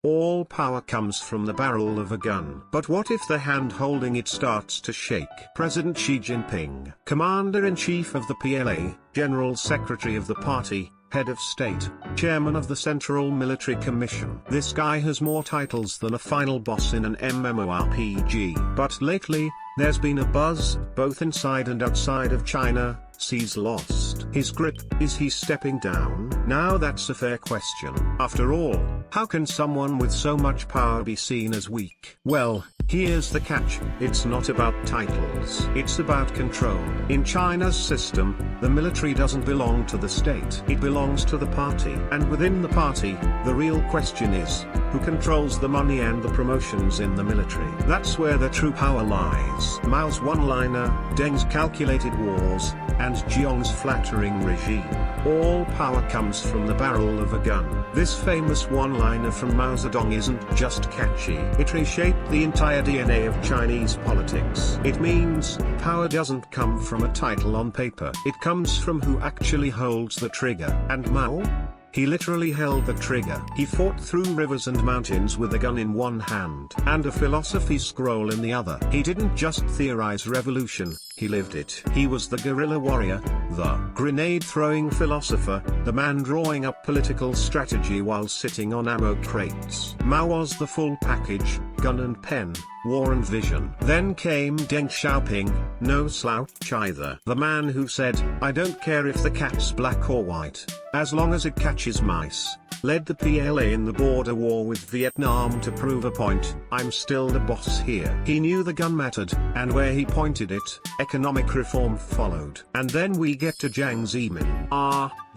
All power comes from the barrel of a gun. But what if the hand holding it starts to shake? President Xi Jinping, Commander-in-Chief of the PLA, General Secretary of the party, Head of State, Chairman of the Central Military Commission. This guy has more titles than a final boss in an MMORPG. But lately, there's been a buzz, both inside and outside of China. Xi's lost his grip. Is he stepping down? Now that's a fair question. After all, how can someone with so much power be seen as weak? Well, here's the catch. It's not about titles. It's about control. In China's system, the military doesn't belong to the state. It belongs to the party. And within the party, the real question is, who controls the money and the promotions in the military? That's where the true power lies. Mao's one-liner, Deng's calculated wars, and Jiang's flattering regime. All power comes from the barrel of a gun. This famous one-liner from Mao Zedong isn't just catchy. It reshaped the entire DNA of Chinese politics. It means, power doesn't come from a title on paper. It comes from who actually holds the trigger. And Mao? He literally held the trigger. He fought through rivers and mountains with a gun in one hand and a philosophy scroll in the other. He didn't just theorize revolution, he lived it. He was the guerrilla warrior, the grenade-throwing philosopher, the man drawing up political strategy while sitting on ammo crates. Mao was the full package, gun and pen, war and vision. Then came Deng Xiaoping, no slouch either. The man who said, I don't care if the cat's black or white, as long as it catches mice. Led the PLA in the border war with Vietnam to prove a point, I'm still the boss here. He knew the gun mattered, and where he pointed it, economic reform followed. And then we get to Jiang Zemin.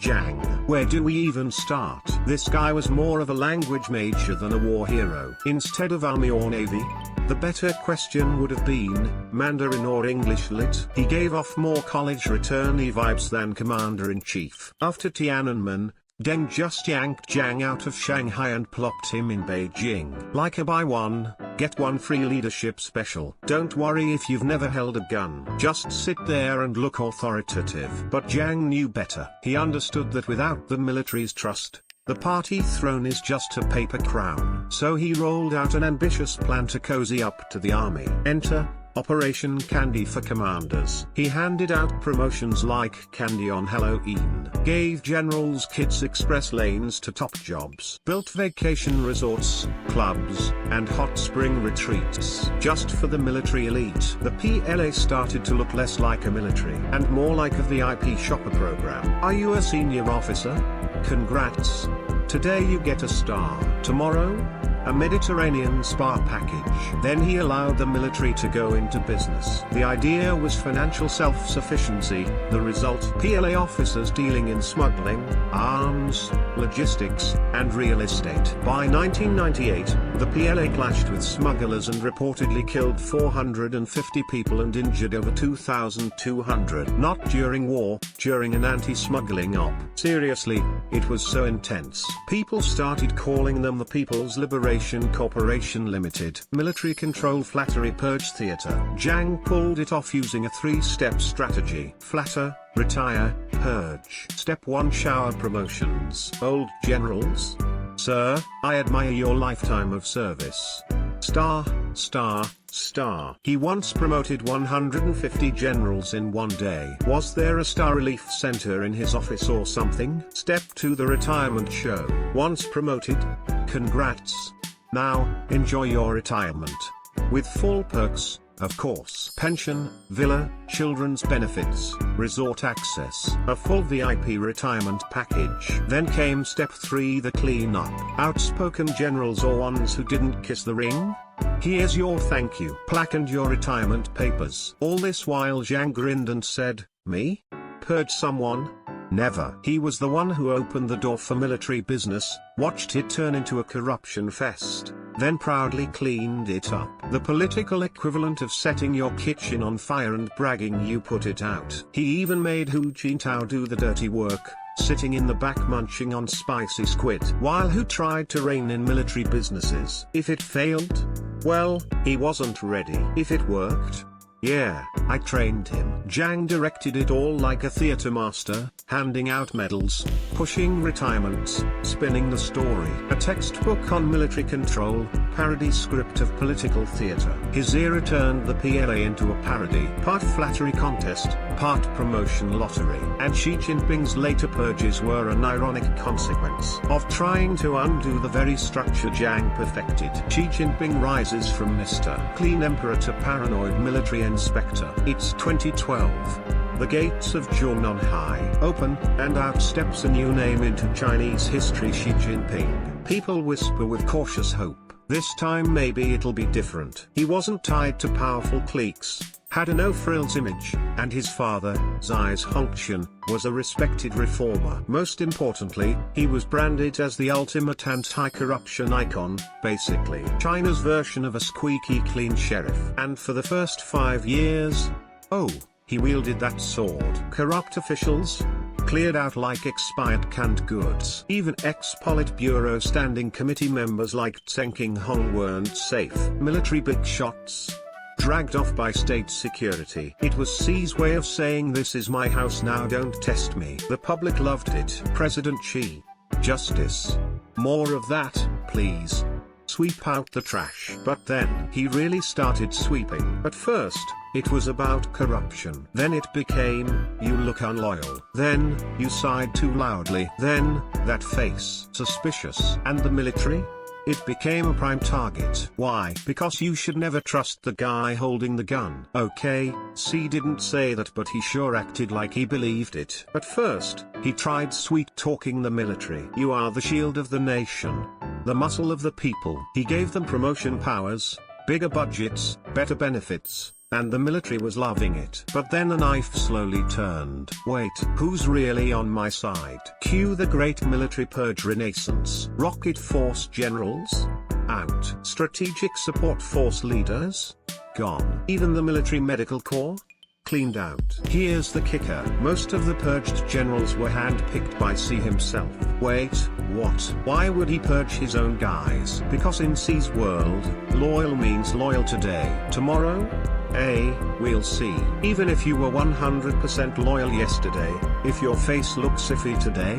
Jiang. Where do we even start? This guy was more of a language major than a war hero. Instead of army or navy, the better question would have been, Mandarin or English lit? He gave off more college returnee vibes than Commander-in-Chief. After Tiananmen, Deng just yanked Jiang out of Shanghai and plopped him in Beijing. Like a buy one, get one free leadership special. Don't worry if you've never held a gun. Just sit there and look authoritative. But Jiang knew better. He understood that without the military's trust, the party throne is just a paper crown. So he rolled out an ambitious plan to cozy up to the army. Enter Operation Candy for commanders. He handed out promotions like candy on Halloween, gave generals kids express lanes to top jobs, built vacation resorts, clubs, and hot spring retreats just for the military elite. The PLA started to look less like a military and more like a VIP shopper program. Are you a senior officer? Congrats. Today you get a star. Tomorrow, a Mediterranean spa package. Then he allowed the military to go into business. The idea was financial self-sufficiency. The result, PLA officers dealing in smuggling, arms, logistics, and real estate. By 1998, the PLA clashed with smugglers and reportedly killed 450 people and injured over 2,200. Not during war, during an anti-smuggling op. Seriously, it was so intense. People started calling them the People's Liberation Corporation Limited. Military control flattery purge theater. Jiang pulled it off using a three-step strategy. Flatter, retire, purge. Step 1: shower promotions. Old generals? Sir, I admire your lifetime of service. Star, star, star. He once promoted 150 generals in one day. Was there a star relief center in his office or something? Step 2: the retirement show. Once promoted? Congrats. Now, enjoy your retirement. With full perks, of course. Pension, villa, children's benefits, resort access, a full VIP retirement package. Then came step 3: the clean up. Outspoken generals or ones who didn't kiss the ring? Here's your thank you plaque and your retirement papers. All this while Jiang grinned and said, me? Purge someone? Never. He was the one who opened the door for military business, watched it turn into a corruption fest, then proudly cleaned it up. The political equivalent of setting your kitchen on fire and bragging you put it out. He even made Hu Jintao do the dirty work, sitting in the back munching on spicy squid, while Hu tried to rein in military businesses. If it failed, well, he wasn't ready. If it worked, Yeah, I trained him. Jiang directed it all like a theater master, handing out medals, pushing retirements, spinning the story. A textbook on military control, parody script of political theater. His era turned the PLA into a parody, part flattery contest, part promotion lottery. And Xi Jinping's later purges were an ironic consequence of trying to undo the very structure Jiang perfected. Xi Jinping rises from Mr. Clean Emperor to paranoid military inspector. It's 2012. The gates of Zhongnanhai open, and out steps a new name into Chinese history, Xi Jinping. People whisper with cautious hope, this time maybe it'll be different. He wasn't tied to powerful cliques, had a no-frills image, and his father, Xi Jinping, was a respected reformer. Most importantly, he was branded as the ultimate anti-corruption icon, basically China's version of a squeaky clean sheriff. And for the first 5 years, he wielded that sword. Corrupt officials cleared out like expired canned goods. Even ex-Politburo standing committee members like Zheng Qinghong weren't safe. Military big shots dragged off by state security. It was Xi's way of saying, this is my house now, don't test me. The public loved it. President Xi. Justice. More of that, please. Sweep out the trash. But then, he really started sweeping. At first, it was about corruption. Then it became, you look unloyal. Then, you sighed too loudly. Then, that face. Suspicious. And the military? It became a prime target. Why? Because you should never trust the guy holding the gun. Okay, Xi didn't say that, but he sure acted like he believed it. At first, he tried sweet-talking the military. You are the shield of the nation, the muscle of the people. He gave them promotion powers, bigger budgets, better benefits, and the military was loving it. But then the knife slowly turned. Wait, who's really on my side? Cue the great military purge renaissance. Rocket force generals? Out. Strategic support force leaders? Gone. Even the military medical corps? Cleaned out. Here's the kicker. Most of the purged generals were handpicked by Xi himself. Wait, what? Why would he purge his own guys? Because in Xi's world, loyal means loyal today. Tomorrow? We'll see. Even if you were 100% loyal yesterday, if your face looks iffy today,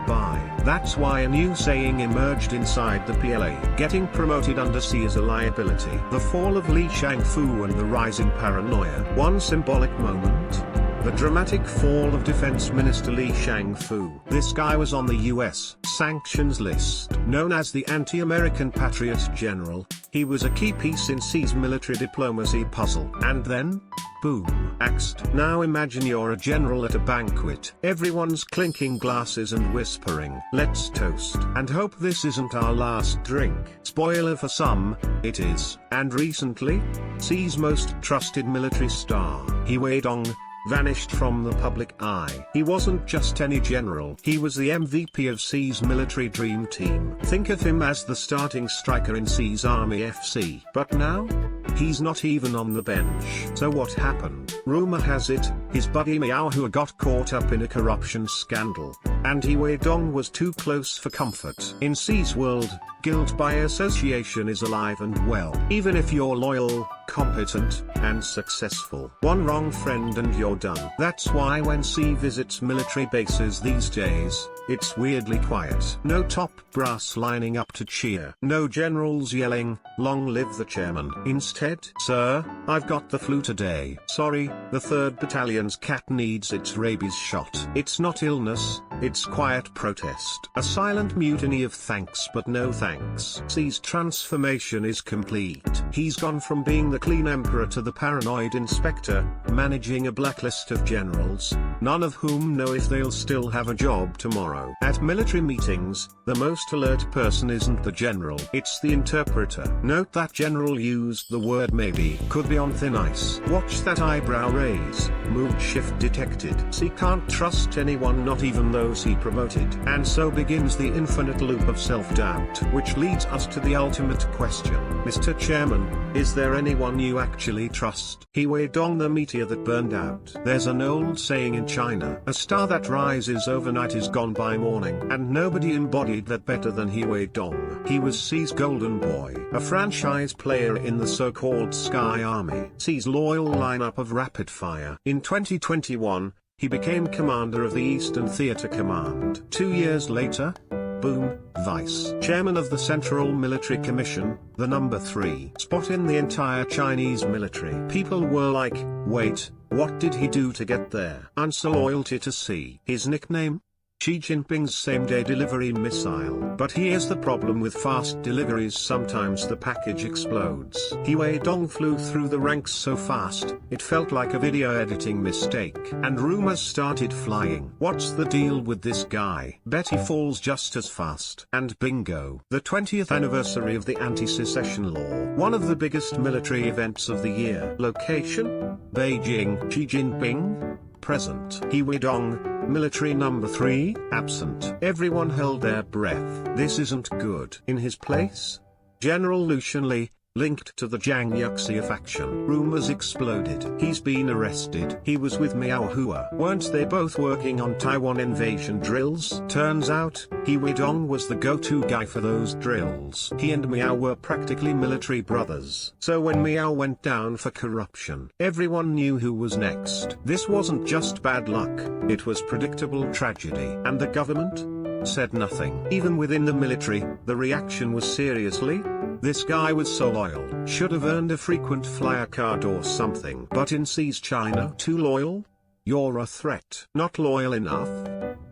bye. That's why a new saying emerged inside the PLA. Getting promoted under Xi is a liability. The fall of Li Shangfu and the rising paranoia. One symbolic moment. The dramatic fall of Defense Minister Li Shangfu. This guy was on the US sanctions list. Known as the anti-American patriot general, he was a key piece in Xi's military diplomacy puzzle. And then, boom, axed. Now imagine you're a general at a banquet. Everyone's clinking glasses and whispering, let's toast, and hope this isn't our last drink. Spoiler for some, it is. And recently, Xi's most trusted military star, He Weidong, vanished from the public eye. He wasn't just any general. He was the MVP of Xi's military dream team. Think of him as the starting striker in Xi's Army FC. But now? He's not even on the bench. So what happened? Rumor has it, his buddy Mao Zedong got caught up in a corruption scandal, and He Weidong was too close for comfort. In Xi's world, guilt by association is alive and well. Even if you're loyal, competent, and successful. One wrong friend and you're done. That's why when Xi visits military bases these days, it's weirdly quiet. No top brass lining up to cheer. No generals yelling, long live the chairman. Instead, sir, I've got the flu today. Sorry, the 3rd Battalion's cat needs its rabies shot. It's not illness, it's quiet protest. A silent mutiny of thanks but no thanks. Xi's transformation is complete. He's gone from being the clean emperor to the paranoid inspector, managing a blacklist of generals, none of whom know if they'll still have a job tomorrow. At military meetings, the most alert person isn't the general, it's the interpreter. Note that general used the word maybe. Could be on thin ice. Watch that eyebrow raise. Mood shift detected. Xi can't trust anyone, not even those he promoted. And so begins the infinite loop of self-doubt, which leads us to the ultimate question. Mr. Chairman, is there anyone you actually trust? He Weidong, the meteor that burned out. There's an old saying in China. A star that rises overnight is gone by morning, and nobody embodied that better than He Weidong. He was Xi's golden boy, a franchise player in the so-called Sky Army, Xi's loyal lineup of rapid fire. In 2021, he became commander of the Eastern Theater Command. 2 years later, boom, vice chairman of the Central Military Commission, the number 3 spot in the entire Chinese military. People were like, wait, what did he do to get there? Answer: loyalty to Xi. His nickname? Xi Jinping's same-day delivery missile. But here's the problem with fast deliveries: sometimes the package explodes. He Weidong flew through the ranks so fast, it felt like a video editing mistake. And rumors started flying. What's the deal with this guy? Bet he falls just as fast. And bingo. The 20th anniversary of the anti-secession law. One of the biggest military events of the year. Location? Beijing. Xi Jinping? Present. He Weidong, military number 3, absent. Everyone held their breath. This isn't good. In his place? General Lu Shanli, linked to the Zhang Yuxia faction. Rumors exploded. He's been arrested. He was with Miao Hua. Weren't they both working on Taiwan invasion drills? Turns out, He Weidong was the go-to guy for those drills. He and Miao were practically military brothers. So when Miao went down for corruption, everyone knew who was next. This wasn't just bad luck, it was predictable tragedy. And the government? Said nothing. Even within the military, the reaction was seriously? This guy was so loyal, should have earned a frequent flyer card or something. But in Xi's China, too loyal? You're a threat. Not loyal enough?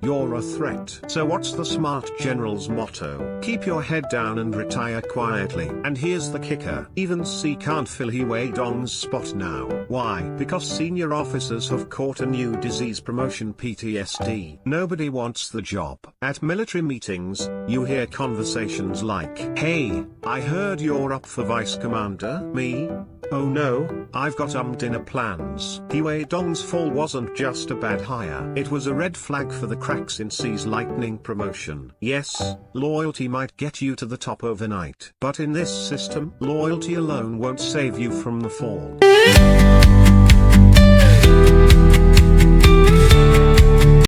You're a threat. So what's the smart general's motto? Keep your head down and retire quietly. And here's the kicker. Even Xi can't fill He Weidong's spot now. Why? Because senior officers have caught a new disease: promotion PTSD. Nobody wants the job. At military meetings, you hear conversations like, "Hey, I heard you're up for vice commander." Me? Oh no, I've got dinner plans. He Weidong's fall wasn't just a bad hire. It was a red flag for the cracks in Xi's lightning promotion. Yes, loyalty might get you to the top overnight. But in this system, loyalty alone won't save you from the fall.